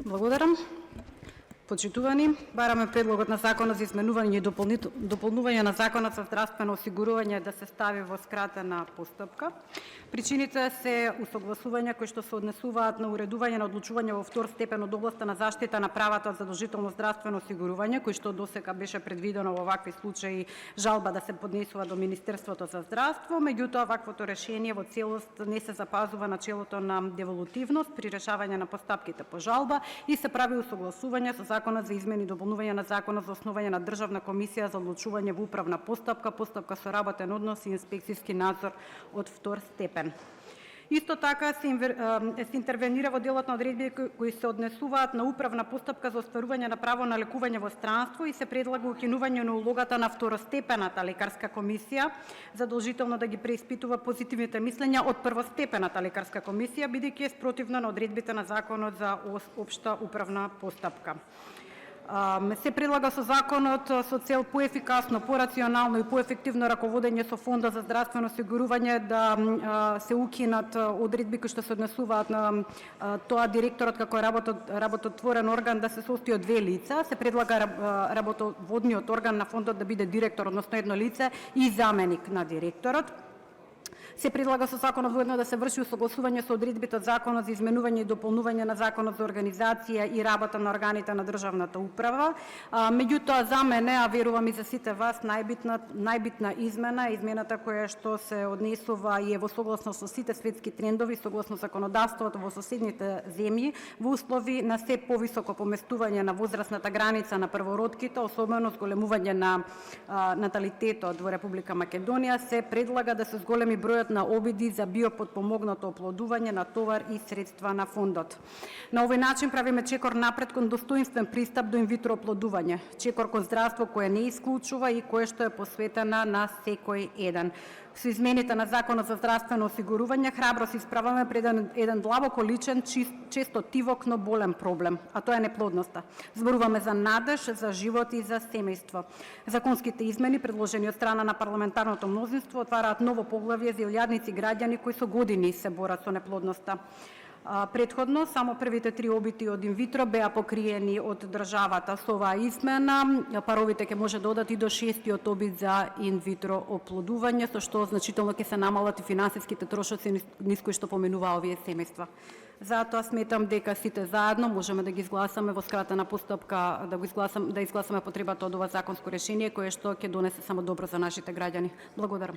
Благодарам. Почитувани, бараме предлогот на Законот за изменување и дополнување на Законот за здравствено осигурување да се стави во скратена постапка. Причините се усогласувања кои што се однесуваат на уредување на одлучување во втор степен од областа на заштита на правата од задолжително здравствено осигурување, кои што досега беше предвидено во вакви случаи жалба да се поднесува до Министерството за здравство, меѓутоа ваквото решение во целост не се запазува начелото на деволутивност при решавање на постапките по жалба и се прави усогласување со Законот за измени и дополнување на Законот за основање на Државна комисија за одлучување во управна постапка, постапка со работен однос и инспекцијски надзор од втор степен. Исто така се интервенира во делот на одредби кои се однесуваат на управна постапка за остварување на право на лекување во странство и се предлага укинување на улогата на второстепената лекарска комисија, задолжително да ги преиспитува позитивните мислења од првостепената лекарска комисија, бидејќи е спротивно на одредбите на Законот за општа управна постапка. Се предлага со законот со цел поефикасно, порационално и поефективно раководење со Фондот за здравствено осигурување да се укинат одредби кои што се однесуваат на тоа директорот како работотворен орган да се состои од две лица. Се предлага работоводниот орган на фондот да биде директор, односно едно лице и заменик на директорот. Се предлага со законот воедно да се врши усогласување со одредбите од Законот за изменување и дополнување на Законот за организација и работа на органите на државната управа. Меѓутоа за мене, а верувам и за сите вас, најбитна измената која што се однесува и е во согласност со сите светски трендови, согласно законодавството во соседните земји, во услови на се повисоко поместување на возрастната граница на првородките, особено зголемување на наталитетот во Република Македонија, се предлага да се зголеми бројот на обиди за биопотпомогнато оплодување на товар и средства на фондот. На овој начин правиме чекор напред кон достоинствен пристап до инвитро оплодување, чекор кон здравство кое не исклучува и кое што е посветена на секој еден. Со измените на Законот за здравствено осигурување храбро се исправаме пред еден длабоко личен, често тивок, но болен проблем, а тоа е неплодноста. Зборуваме за надеж, за живот и за семејство. Законските измени, предложени од страна на парламентарното мнозинство, отвараат ново поглавје за илјадници граѓани кои со години се борат со неплодноста. Предходно, само првите 3 обити од инвитро беа покриени од државата. Со оваа измена, паровите ќе може да одат и до 6-тиот обид за инвитро оплодување, со што значително ќе се намалат и финансиските трошоци низ кои што поминуваа овие семејства. Затоа сметам дека сите заедно можеме да ги изгласаме во скратена постапка, да изгласаме потребата од ова законско решение, кое што ќе донесе само добро за нашите граѓани. Благодарам.